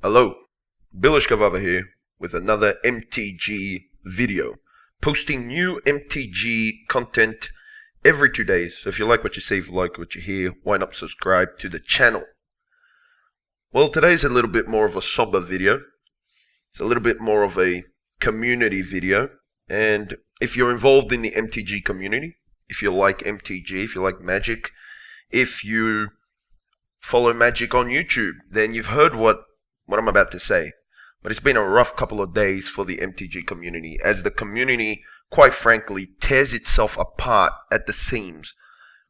Hello, Bilishkavava here with another MTG video, posting new MTG content every 2 days. So if you like what you see, if you like what you hear, why not subscribe to the channel? Well, today's a little bit more of a somber video. It's a little bit more of a community video. And if you're involved in the MTG community, if you like MTG, if you like Magic, if you follow Magic on YouTube, then you've heard what I'm about to say. But it's been a rough couple of days for the MTG community, as the community, quite frankly, tears itself apart at the seams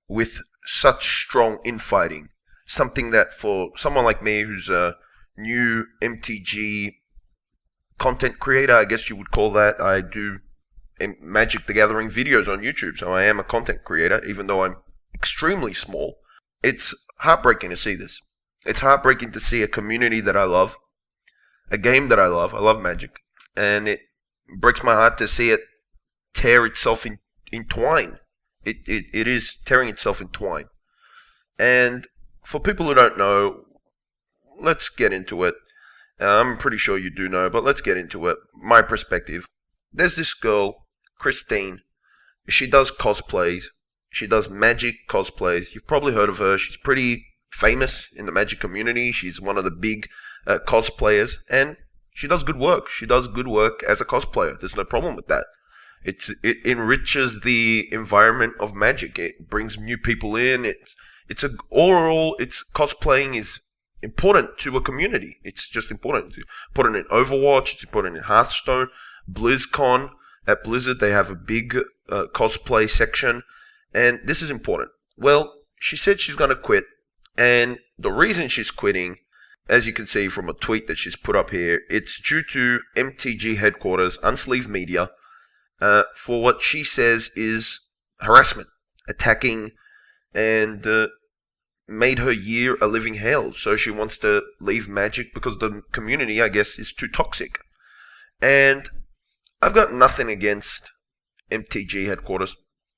with such strong infighting. Something that for someone like me who's a new MTG content creator, I guess you would call that, I do Magic the Gathering videos on YouTube, so I am a content creator, even though I'm extremely small. It's heartbreaking to see this. It's heartbreaking to see a community that I love, a game that I love Magic, and it breaks my heart to see it tear itself in twine. It is tearing itself in twine. And for people who don't know, let's get into it. I'm pretty sure you do know, but let's get into it. My perspective. There's this girl, Christine. She does cosplays. She does Magic cosplays. You've probably heard of her. She's pretty famous in the Magic community. She's one of the big cosplayers, and she does good work. She does good work as a cosplayer. There's no problem with that. It enriches the environment of Magic. It brings new people in. It's cosplaying is important to a community. It's just important. It's important in Overwatch. It's important in Hearthstone. BlizzCon at Blizzard, they have a big cosplay section, and this is important. Well, she said she's going to quit, and the reason she's quitting, as you can see from a tweet that she's put up here, it's due to MTG headquarters, Unsleeved Media, for what she says is harassment, attacking, and made her year a living hell. So she wants to leave Magic because the community, I guess, is too toxic. And I've got nothing against MTG headquarters.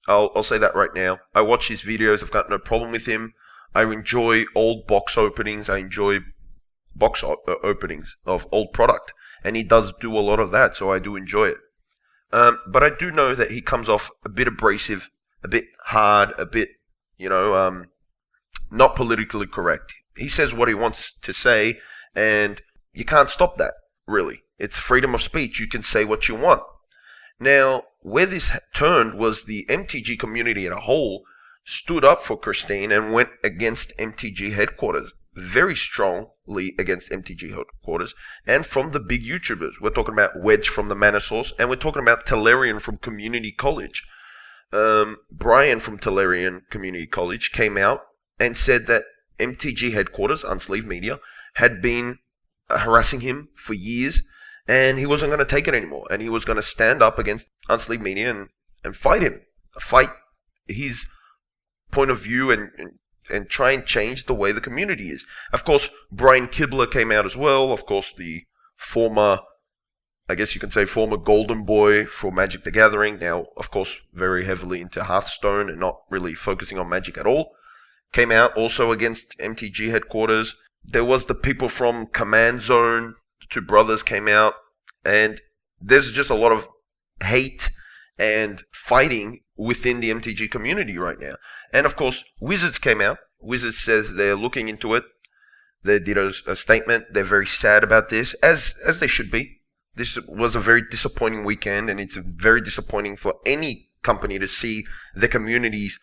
I'll say that right now. I watch his videos. I've got no problem with him. I enjoy old box openings. I enjoy box openings of old product. And he does do a lot of that, so I do enjoy it. But I do know that he comes off a bit abrasive, a bit hard, a bit, not politically correct. He says what he wants to say, and you can't stop that, really. It's freedom of speech. You can say what you want. Now, where this turned was the MTG community as a whole stood up for Christine and went against MTG headquarters, very strongly against MTG headquarters, and from the big YouTubers. We're talking about Wedge from the Mana Source, and we're talking about Tellerian from Community College. Brian from Tellerian Community College came out and said that MTG headquarters, Unsleeved Media, had been harassing him for years, and he wasn't going to take it anymore, and he was going to stand up against Unsleeved Media and fight him, fight his point of view and try and change the way the community is. Of course, Brian Kibler came out as well, of course, the former, I guess you can say, former golden boy for Magic the Gathering, now, of course, very heavily into Hearthstone and not really focusing on Magic at all, came out also against MTG headquarters. There was the people from Command Zone, the two brothers came out, and there's just a lot of hate and fighting within the MTG community right now. And of course, Wizards came out. Wizards says they're looking into it. They did a statement. They're very sad about this, as they should be. This was a very disappointing weekend, and it's very disappointing for any company to see the communities,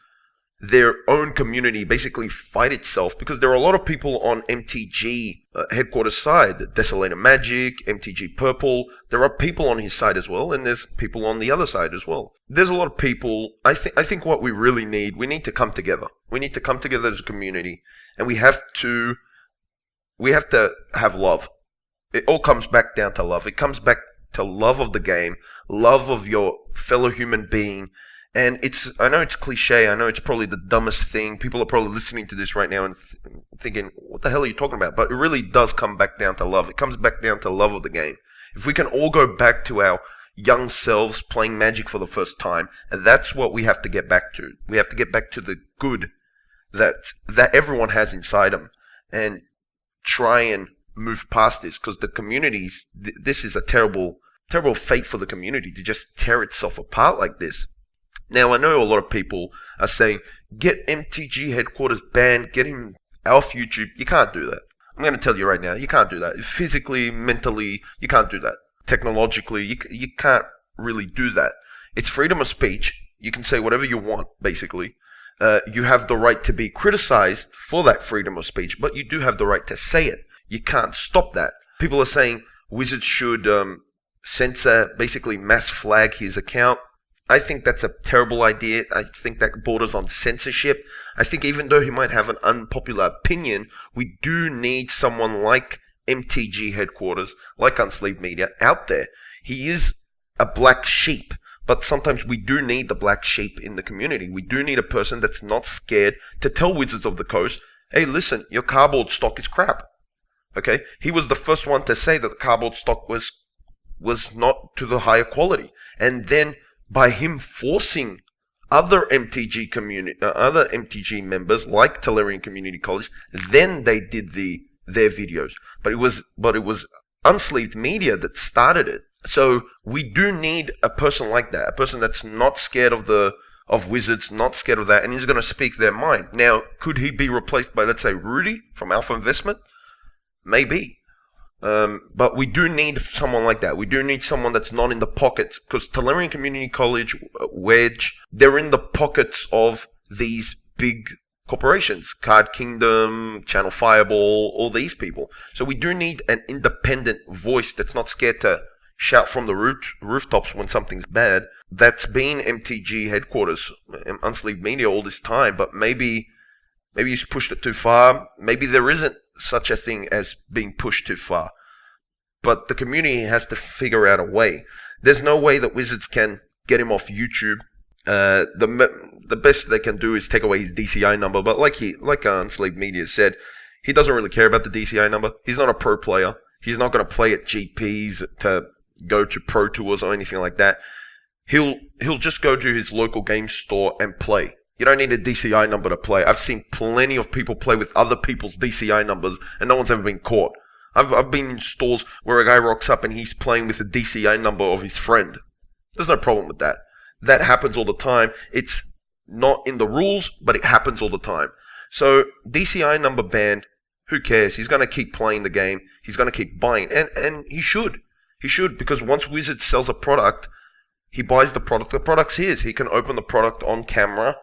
their own community, basically fight itself, because there are a lot of people on MTG headquarters side, Desolator Magic, MTG Purple. There are people on his side as well, and there's people on the other side as well. There's a lot of people. I think what we really need to come together. We need to come together as a community, and we have to have love. It all comes back down to love. It comes back to love of the game, love of your fellow human being. And I know it's cliche, I know it's probably the dumbest thing. People are probably listening to this right now and thinking, what the hell are you talking about? But it really does come back down to love. It comes back down to love of the game. If we can all go back to our young selves playing Magic for the first time, and that's what we have to get back to. We have to get back to the good that everyone has inside them, and try and move past this, because the communities, this is a terrible fate for the community to just tear itself apart like this. Now, I know a lot of people are saying, get MTG headquarters banned, get him off YouTube. You can't do that. I'm going to tell you right now, you can't do that. Physically, mentally, you can't do that. Technologically, you can't really do that. It's freedom of speech. You can say whatever you want, basically. You have the right to be criticized for that freedom of speech, but you do have the right to say it. You can't stop that. People are saying Wizards should censor, basically mass flag his account. I think that's a terrible idea. I think that borders on censorship. I think even though he might have an unpopular opinion, we do need someone like MTG headquarters, like Unsleeved Media, out there. He is a black sheep, but sometimes we do need the black sheep in the community. We do need a person that's not scared to tell Wizards of the Coast, hey, listen, your cardboard stock is crap. Okay? He was the first one to say that the cardboard stock was not to the higher quality. And then by him forcing other MTG members like Tolarian Community College, then they did their videos. But it was Unsleeved Media that started it. So we do need a person like that, a person that's not scared of Wizards, not scared of that, and is going to speak their mind. Now, could he be replaced by, let's say, Rudy from Alpha Investment? Maybe. But we do need someone like that. We do need someone that's not in the pockets, because Tolarian Community College, Wedge, they're in the pockets of these big corporations. Card Kingdom, Channel Fireball, all these people. So we do need an independent voice that's not scared to shout from the rooftops when something's bad. That's been MTG headquarters, Unsleeved Media all this time, but maybe he's pushed it too far. Maybe there isn't such a thing as being pushed too far. But the community has to figure out a way. There's no way that Wizards can get him off YouTube. The best they can do is take away his DCI number, but like Unsleeved Media said, he doesn't really care about the DCI number. He's not a pro player. He's not going to play at GPs to go to pro tours or anything like that. He'll just go to his local game store and play. You don't need a DCI number to play. I've seen plenty of people play with other people's DCI numbers, and no one's ever been caught. I've been in stores where a guy rocks up and he's playing with the DCI number of his friend. There's no problem with that. That happens all the time. It's not in the rules, but it happens all the time. So DCI number banned. Who cares? He's going to keep playing the game. He's going to keep buying. And he should. He should, because once Wizards sells a product, he buys the product. The product's his. He can open the product on camera.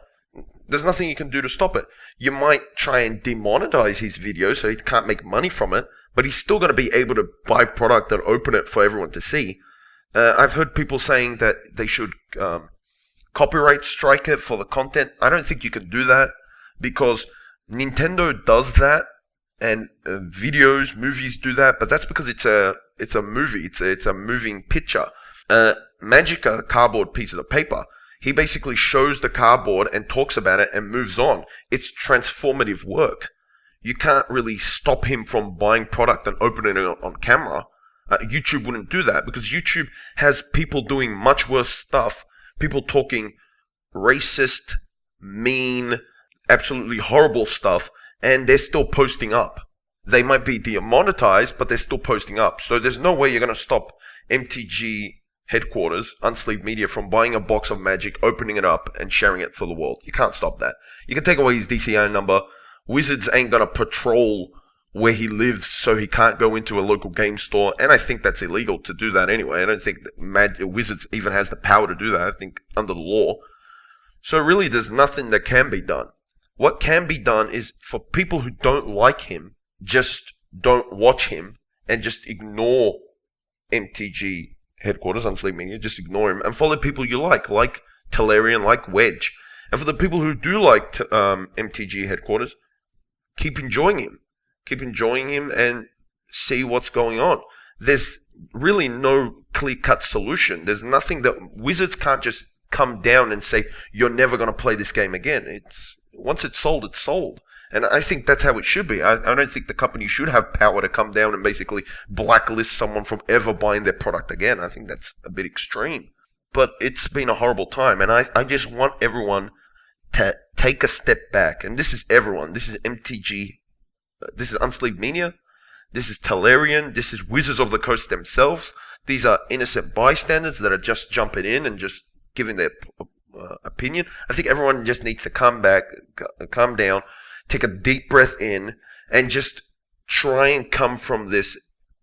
There's nothing you can do to stop it. You might try and demonetize his video so he can't make money from it, but he's still going to be able to buy product and open it for everyone to see. I've heard people saying that they should copyright strike it for the content. I don't think you can do that, because Nintendo does that, and movies do that, but that's because it's a movie. It's a moving picture. Magic, a cardboard pieces of paper. He basically shows the cardboard and talks about it and moves on. It's transformative work. You can't really stop him from buying product and opening it on camera. YouTube wouldn't do that, because YouTube has people doing much worse stuff. People talking racist, mean, absolutely horrible stuff, and they're still posting up. They might be demonetized, but they're still posting up. So there's no way you're going to stop MTG headquarters, Unsleeved Media, from buying a box of Magic, opening it up, and sharing it for the world. You can't stop that. You can take away his DCI number. Wizards ain't going to patrol where he lives so he can't go into a local game store, and I think that's illegal to do that anyway. I don't think that Wizards even has the power to do that, I think, under the law. So really, there's nothing that can be done. What can be done is, for people who don't like him, just don't watch him and just ignore MTG headquarters, Unsleeved Media, just ignore him and follow people you like Tolarian, like Wedge. And for the people who do like MTG headquarters, keep enjoying him. Keep enjoying him and see what's going on. There's really no clear-cut solution. There's nothing that Wizards can't just come down and say, you're never going to play this game again. Once it's sold, it's sold. And I think that's how it should be. I don't think the company should have power to come down and basically blacklist someone from ever buying their product again. I think that's a bit extreme. But it's been a horrible time, and I just want everyone to take a step back. And this is everyone. This is MTG. This is Unsleeved Media. This is Talarian. This is Wizards of the Coast themselves. These are innocent bystanders that are just jumping in and just giving their opinion. I think everyone just needs to calm down, take a deep breath in, and just try and come from this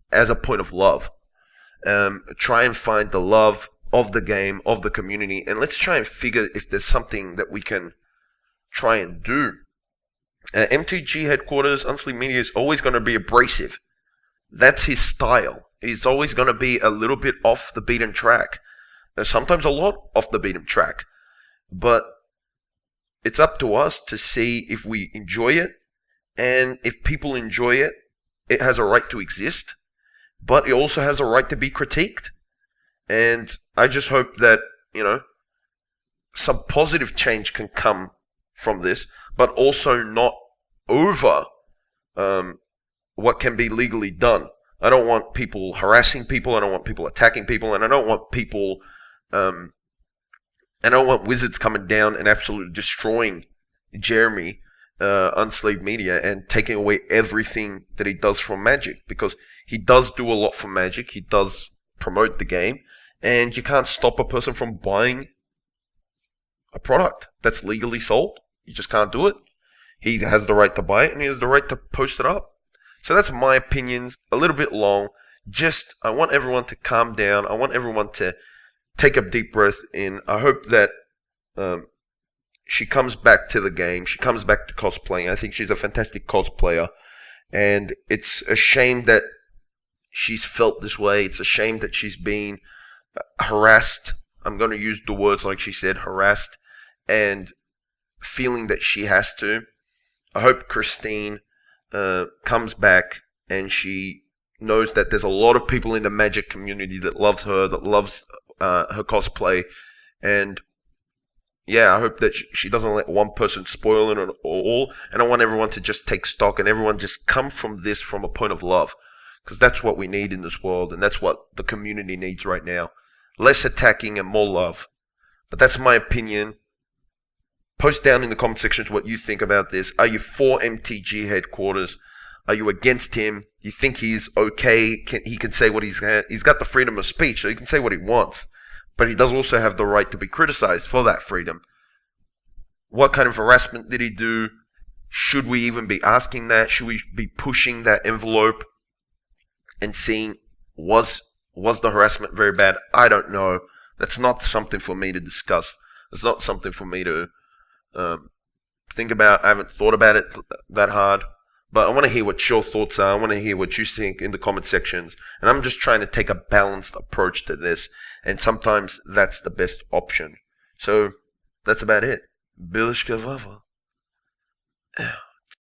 as a point of love. Try and find the love of the game, of the community, and let's try and figure if there's something that we can try and do. MTG headquarters, Unsleep Media, is always going to be abrasive. That's his style. He's always going to be a little bit off the beaten track. Sometimes a lot off the beaten track. But it's up to us to see if we enjoy it. And if people enjoy it, it has a right to exist. But it also has a right to be critiqued. And I just hope that, some positive change can come from this, but also not over what can be legally done. I don't want people harassing people, I don't want people attacking people, and I don't want people, and I don't want Wizards coming down and absolutely destroying Jeremy, Unsleep Media, and taking away everything that he does from Magic, because he does do a lot for Magic, he does promote the game, and you can't stop a person from buying a product that's legally sold. You just can't do it. He has the right to buy it, and he has the right to post it up. So that's my opinions, a little bit long. I want everyone to calm down. I want everyone to take a deep breath in. I hope that she comes back to the game. She comes back to cosplaying. I think she's a fantastic cosplayer. And it's a shame that she's felt this way. It's a shame that she's been harassed. I'm going to use the words like she said, harassed, and feeling that she has to. I hope Christine comes back and she knows that there's a lot of people in the Magic community that loves her, that loves her cosplay, and yeah, I hope that she doesn't let one person spoil it all, and I want everyone to just take stock and everyone just come from this from a point of love, because that's what we need in this world, and that's what the community needs right now. Less attacking and more love. But that's my opinion. Post down in the comment sections what you think about this. Are you for MTG headquarters? Are you against him? You think he's okay? He can say what he's got the freedom of speech, so he can say what he wants. But he does also have the right to be criticized for that freedom. What kind of harassment did he do? Should we even be asking that? Should we be pushing that envelope and seeing was the harassment very bad? I don't know. That's not something for me to discuss. It's not something for me to think about. I haven't thought about it that hard, but I want to hear what your thoughts are. I want to hear what you think in the comment sections, and I'm just trying to take a balanced approach to this, and sometimes that's the best option. So that's about it. Bilishka Vava.